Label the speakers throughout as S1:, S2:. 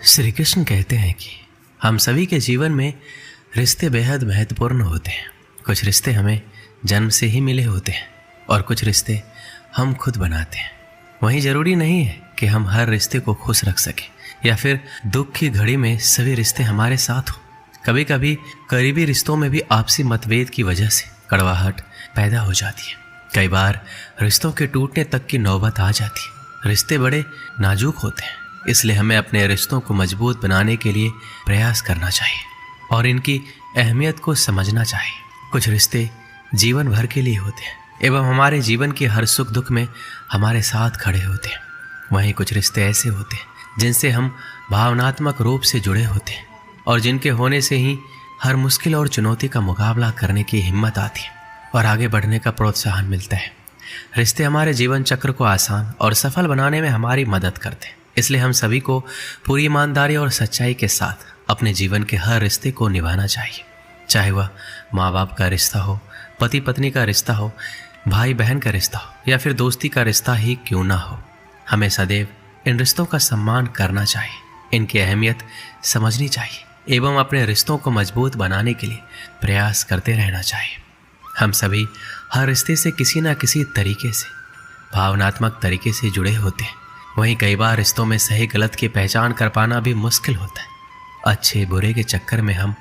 S1: श्री कृष्ण कहते हैं कि हम सभी के जीवन में रिश्ते बेहद महत्वपूर्ण होते हैं। कुछ रिश्ते हमें जन्म से ही मिले होते हैं और कुछ रिश्ते हम खुद बनाते हैं। वहीं ज़रूरी नहीं है कि हम हर रिश्ते को खुश रख सकें या फिर दुख की घड़ी में सभी रिश्ते हमारे साथ हों। कभी कभी करीबी रिश्तों में भी आपसी मतभेद की वजह से कड़वाहट पैदा हो जाती है। कई बार रिश्तों के टूटने तक की नौबत आ जाती है। रिश्ते बड़े नाजुक होते हैं, इसलिए हमें अपने रिश्तों को मजबूत बनाने के लिए प्रयास करना चाहिए और इनकी अहमियत को समझना चाहिए। कुछ रिश्ते जीवन भर के लिए होते हैं एवं हमारे जीवन के हर सुख दुख में हमारे साथ खड़े होते हैं। वहीं कुछ रिश्ते ऐसे होते हैं जिनसे हम भावनात्मक रूप से जुड़े होते हैं और जिनके होने से ही हर मुश्किल और चुनौती का मुकाबला करने की हिम्मत आती है और आगे बढ़ने का प्रोत्साहन मिलता है। रिश्ते हमारे जीवन चक्र को आसान और सफल बनाने में हमारी मदद करते हैं, इसलिए हम सभी को पूरी ईमानदारी और सच्चाई के साथ अपने जीवन के हर रिश्ते को निभाना चाहिए। चाहे वह माँ बाप का रिश्ता हो, पति पत्नी का रिश्ता हो, भाई बहन का रिश्ता हो या फिर दोस्ती का रिश्ता ही क्यों ना हो, हमें सदैव इन रिश्तों का सम्मान करना चाहिए, इनकी अहमियत समझनी चाहिए एवं अपने रिश्तों को मजबूत बनाने के लिए प्रयास करते रहना चाहिए। हम सभी हर रिश्ते से किसी न किसी तरीके से भावनात्मक तरीके से जुड़े होते हैं। वहीं कई बार रिश्तों में सही गलत की पहचान कर पाना भी मुश्किल होता है। अच्छे बुरे के चक्कर में हम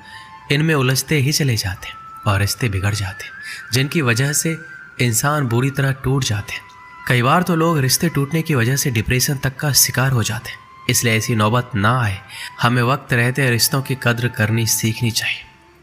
S1: इनमें उलझते ही चले जाते हैं और रिश्ते बिगड़ जाते हैं, जिनकी वजह से इंसान बुरी तरह टूट जाते हैं। कई बार तो लोग रिश्ते टूटने की वजह से डिप्रेशन तक का शिकार हो जाते हैं। इसलिए ऐसी नौबत ना आए, हमें वक्त रहते रिश्तों की कद्र करनी सीखनी चाहिए।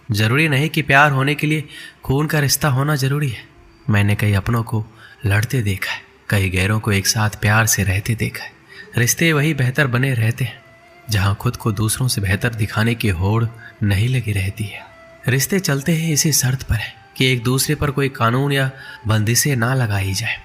S1: ज़रूरी नहीं कि प्यार होने के लिए खून का रिश्ता होना ज़रूरी है। मैंने कई अपनों को लड़ते देखा है, कई गैरों को एक साथ प्यार से रहते देखा है। रिश्ते वही बेहतर बने रहते हैं जहाँ खुद को दूसरों से बेहतर दिखाने की होड़ नहीं लगी रहती है। रिश्ते चलते हैं इसी शर्त पर है कि एक दूसरे पर कोई कानून या बंदिशें ना लगाई जाए।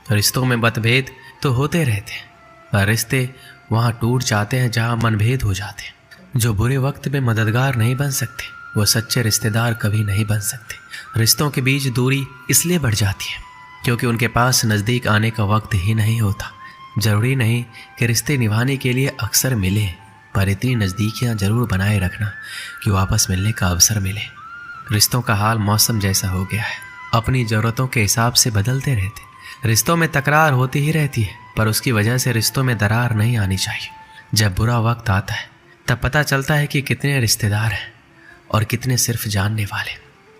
S1: रिश्तों में मतभेद तो होते रहते हैं, पर रिश्ते वहाँ टूट जाते हैं जहाँ मनभेद हो जाते हैं। जो बुरे वक्त में मददगार नहीं बन सकते, वो सच्चे रिश्तेदार कभी नहीं बन सकते। रिश्तों के बीच दूरी इसलिए बढ़ जाती है क्योंकि उनके पास नज़दीक आने का वक्त ही नहीं होता। ज़रूरी नहीं कि रिश्ते निभाने के लिए अक्सर मिले, पर इतनी नज़दीकियाँ ज़रूर बनाए रखना कि वापस मिलने का अवसर मिले। रिश्तों का हाल मौसम जैसा हो गया है, अपनी ज़रूरतों के हिसाब से बदलते रहते। रिश्तों में तकरार होती ही रहती है, पर उसकी वजह से रिश्तों में दरार नहीं आनी चाहिए। जब बुरा वक्त आता है तब पता चलता है कि कितने रिश्तेदार हैं और कितने सिर्फ जानने वाले।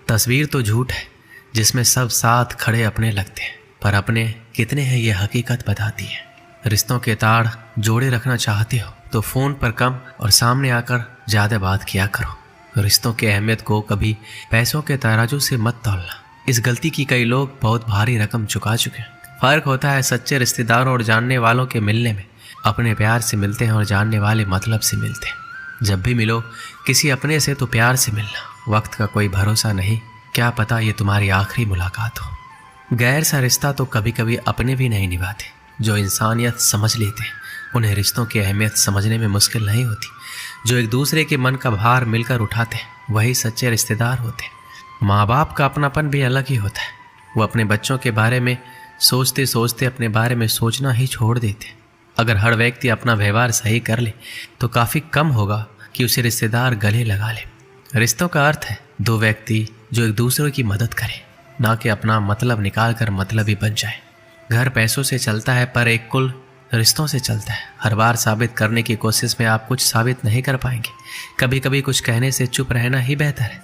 S1: तस्वीर तो झूठ है जिसमें सब साथ खड़े अपने लगते हैं, पर अपने कितने हैं ये हकीकत बताती है। रिश्तों के ताड़ जोड़े रखना चाहते हो तो फ़ोन पर कम और सामने आकर ज़्यादा बात किया करो। रिश्तों की अहमियत को कभी पैसों के तराजू से मत तौलना। इस गलती की कई लोग बहुत भारी रकम चुका चुके हैं। फ़र्क होता है सच्चे रिश्तेदारों और जानने वालों के मिलने में। अपने प्यार से मिलते हैं और जानने वाले मतलब से मिलते हैं। जब भी मिलो किसी अपने से तो प्यार से मिलना। वक्त का कोई भरोसा नहीं, क्या पता ये तुम्हारी आखिरी मुलाकात हो। गैर सा रिश्ता तो कभी कभी अपने भी नहीं निभाते। जो इंसानियत समझ लेते हैं उन्हें रिश्तों की अहमियत समझने में मुश्किल नहीं होती। जो एक दूसरे के मन का भार मिलकर उठाते हैं वही सच्चे रिश्तेदार होते हैं। माँ बाप का अपनापन भी अलग ही होता है। वो अपने बच्चों के बारे में सोचते सोचते अपने बारे में सोचना ही छोड़ देते। अगर हर व्यक्ति अपना व्यवहार सही कर ले तो काफ़ी कम होगा कि उसे रिश्तेदार गले लगा ले। रिश्तों का अर्थ है दो व्यक्ति जो एक दूसरे की मदद करें, ना कि अपना मतलब निकाल कर मतलबी बन जाए। घर पैसों से चलता है पर एक कुल रिश्तों से चलता है। हर बार साबित करने की कोशिश में आप कुछ साबित नहीं कर पाएंगे। कभी कभी कुछ कहने से चुप रहना ही बेहतर है।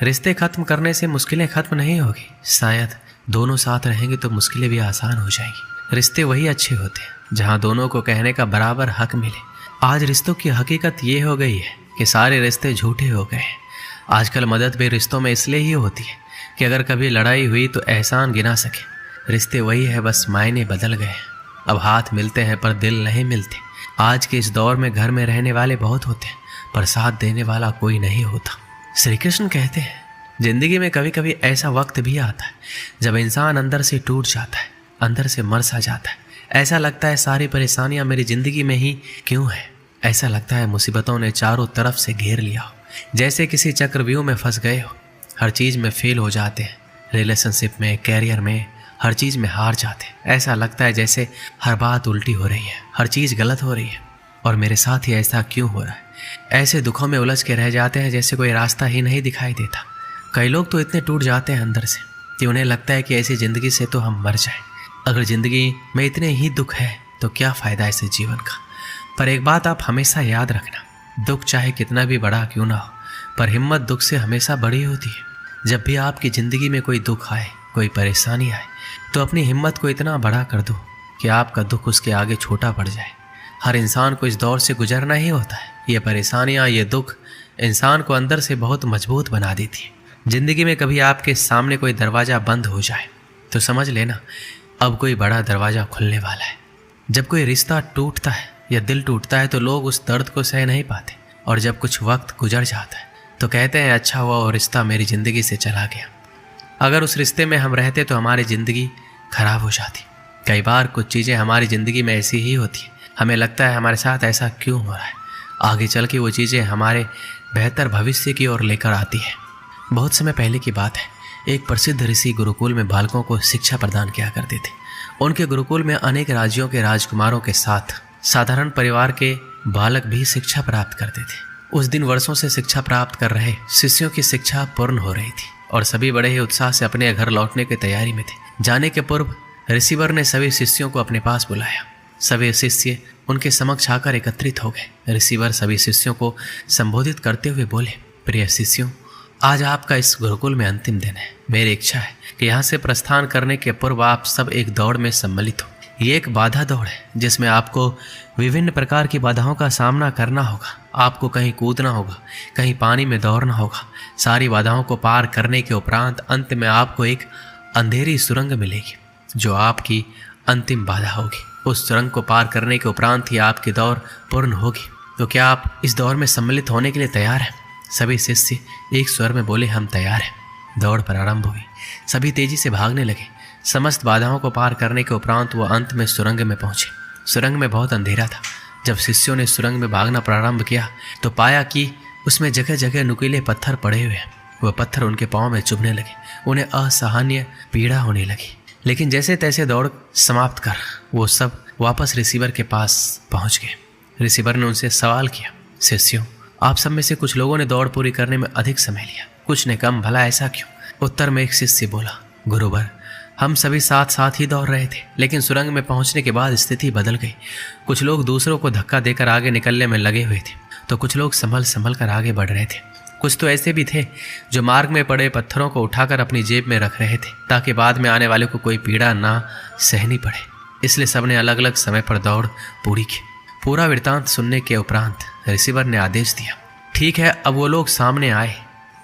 S1: रिश्ते खत्म करने से मुश्किलें खत्म नहीं होगी, शायद दोनों साथ रहेंगे तो मुश्किलें भी आसान हो जाएंगी। रिश्ते वही अच्छे होते हैं जहाँ दोनों को कहने का बराबर हक मिले। आज रिश्तों की हकीकत ये हो गई है कि सारे रिश्ते झूठे हो गए हैं। आजकल मदद भी रिश्तों में इसलिए ही होती है कि अगर कभी लड़ाई हुई तो एहसान गिना सके। रिश्ते वही है, बस मायने बदल गए हैं। अब हाथ मिलते हैं पर दिल नहीं मिलते। आज के इस दौर में घर में रहने वाले बहुत होते हैं पर साथ देने वाला कोई नहीं होता। श्री कृष्ण कहते हैं जिंदगी में कभी कभी ऐसा वक्त भी आता है जब इंसान अंदर से टूट जाता है, अंदर से मर सा जाता है। ऐसा लगता है सारी परेशानियां मेरी जिंदगी में ही क्यों है। ऐसा लगता है मुसीबतों ने चारों तरफ से घेर लिया हो, जैसे किसी चक्रव्यूह में फंस गए हो। हर चीज़ में फेल हो जाते हैं, रिलेशनशिप में, कैरियर में, हर चीज़ में हार जाते हैं। ऐसा लगता है जैसे हर बात उल्टी हो रही है, हर चीज़ गलत हो रही है। और मेरे साथ ही ऐसा क्यों हो रहा है। ऐसे दुखों में उलझ के रह जाते हैं जैसे कोई रास्ता ही नहीं दिखाई देता। कई लोग तो इतने टूट जाते हैं अंदर से कि उन्हें लगता है कि ऐसी ज़िंदगी से तो हम मर जाएं। अगर ज़िंदगी में इतने ही दुख है तो क्या फ़ायदा ऐसे जीवन का। पर एक बात आप हमेशा याद रखना, दुख चाहे कितना भी बड़ा क्यों ना हो, पर हिम्मत दुख से हमेशा बड़ी होती है। जब भी आपकी ज़िंदगी में कोई दुख आए, कोई परेशानी आए, तो अपनी हिम्मत को इतना बड़ा कर दो कि आपका दुख उसके आगे छोटा पड़ जाए। हर इंसान को इस दौर से गुजरना ही होता है। ये परेशानियाँ, ये दुख इंसान को अंदर से बहुत मजबूत बना देती है। ज़िंदगी में कभी आपके सामने कोई दरवाज़ा बंद हो जाए तो समझ लेना अब कोई बड़ा दरवाज़ा खुलने वाला है। जब कोई रिश्ता टूटता है या दिल टूटता है तो लोग उस दर्द को सह नहीं पाते, और जब कुछ वक्त गुजर जाता है तो कहते हैं अच्छा हुआ वो रिश्ता मेरी ज़िंदगी से चला गया। अगर उस रिश्ते में हम रहते तो हमारी ज़िंदगी खराब हो जाती। कई बार कुछ चीज़ें हमारी ज़िंदगी में ऐसी ही होती हैं, हमें लगता है हमारे साथ ऐसा क्यों हो रहा है। आगे चल के वो चीज़ें हमारे बेहतर भविष्य की ओर लेकर आती है। बहुत समय पहले की बात है, एक प्रसिद्ध ऋषि गुरुकुल में बालकों को शिक्षा प्रदान किया करते थे। उनके गुरुकुल में अनेक राज्यों के राजकुमारों के साथ साधारण परिवार के बालक भी शिक्षा प्राप्त करते थे। उस दिन वर्षों से शिक्षा प्राप्त कर रहे शिष्यों की शिक्षा पूर्ण हो रही थी और सभी बड़े ही उत्साह से अपने घर लौटने की तैयारी में थे। जाने के पूर्व रिसीवर ने सभी शिष्यों को अपने पास बुलाया। सभी शिष्य उनके समक्ष आकर एकत्रित हो गए। रिसीवर सभी शिष्यों को संबोधित करते हुए बोले, प्रिय शिष्यों, आज आपका इस गुरुकुल में अंतिम दिन है। मेरी इच्छा है कि यहाँ से प्रस्थान करने के पूर्व आप सब एक दौड़ में सम्मिलित हो। ये एक बाधा दौड़ है जिसमें आपको विभिन्न प्रकार की बाधाओं का सामना करना होगा। आपको कहीं कूदना होगा, कहीं पानी में दौड़ना होगा। सारी बाधाओं को पार करने के उपरांत अंत में आपको एक अंधेरी सुरंग मिलेगी जो आपकी अंतिम बाधा होगी। उस सुरंग को पार करने के उपरांत ही आपकी दौड़ पूर्ण होगी। तो क्या आप इस दौड़ में सम्मिलित होने के लिए तैयार हैं? सभी शिष्य एक स्वर में बोले, हम तैयार हैं। दौड़ प्रारंभ हुई। सभी तेजी से भागने लगे। समस्त बाधाओं को पार करने के उपरांत वो अंत में सुरंग में पहुंचे। सुरंग में बहुत अंधेरा था। जब शिष्यों ने सुरंग में भागना प्रारंभ किया तो पाया कि उसमें जगह जगह नुकीले पत्थर पड़े हुए हैं। वह पत्थर उनके पाँव में चुभने लगे। उन्हें असहनीय पीड़ा होने लगी। लेकिन जैसे तैसे दौड़ समाप्त कर वो सब वापस रिसीवर के पास पहुंच गए। रिसीवर ने उनसे सवाल किया, शिष्यों, आप सब में से कुछ लोगों ने दौड़ पूरी करने में अधिक समय लिया, कुछ ने कम, भला ऐसा क्यों? उत्तर में एक शिष्य बोला, गुरुवर, हम सभी साथ साथ ही दौड़ रहे थे, लेकिन सुरंग में पहुंचने के बाद स्थिति बदल गई। कुछ लोग दूसरों को धक्का देकर आगे निकलने में लगे हुए थे, तो कुछ लोग संभल संभल कर आगे बढ़ रहे थे। कुछ तो ऐसे भी थे जो मार्ग में पड़े पत्थरों को उठाकर अपनी जेब में रख रहे थे ताकि बाद में आने वाले को कोई पीड़ा ना सहनी पड़े। इसलिए सबने अलग अलग समय पर दौड़ पूरी की। पूरा वृत्तांत सुनने के उपरांत रिसीवर ने आदेश दिया, ठीक है, अब वो लोग सामने आए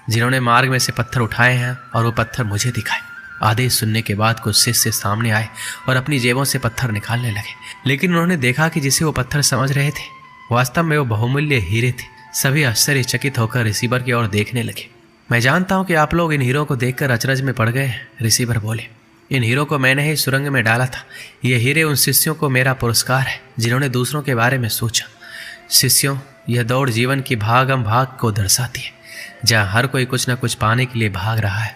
S1: जिन्होंने मार्ग में से पत्थर उठाए हैं और वो पत्थर मुझे दिखाए। आदेश सुनने के बाद कुछ शिष्य सामने आए और अपनी जेबों से पत्थर निकालने लगे, लेकिन उन्होंने देखा कि जिसे वो पत्थर समझ रहे थे वास्तव में वो बहुमूल्य हीरे थे। सभी आश्चर्यचकित होकर रिसीवर की ओर देखने लगे। मैं जानता हूं कि आप लोग इन हीरों को देखकर अचरज में पड़ गए हैं, रिसीवर बोले। इन हीरों को मैंने ही सुरंग में डाला था। ये हीरे उन शिष्यों को मेरा पुरस्कार है जिन्होंने दूसरों के बारे में सोचा। शिष्यों, यह दौड़ जीवन की भागम भाग को दर्शाती है, जहाँ हर कोई कुछ न कुछ पाने के लिए भाग रहा है,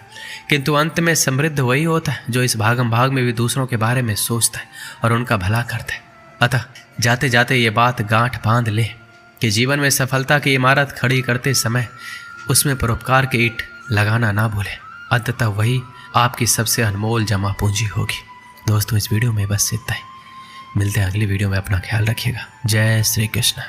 S1: किंतु अंत में समृद्ध वही होता है जो इस भागम भाग में भी दूसरों के बारे में सोचता है और उनका भला करता है। अतः जाते जाते ये बात गांठ बांध ले कि जीवन में सफलता की इमारत खड़ी करते समय उसमें परोपकार की ईंट लगाना ना भूलें। अंततः वही आपकी सबसे अनमोल जमा पूंजी होगी। दोस्तों, इस वीडियो में बस इतना ही। मिलते हैं अगली वीडियो में। अपना ख्याल रखिएगा। जय श्री कृष्ण।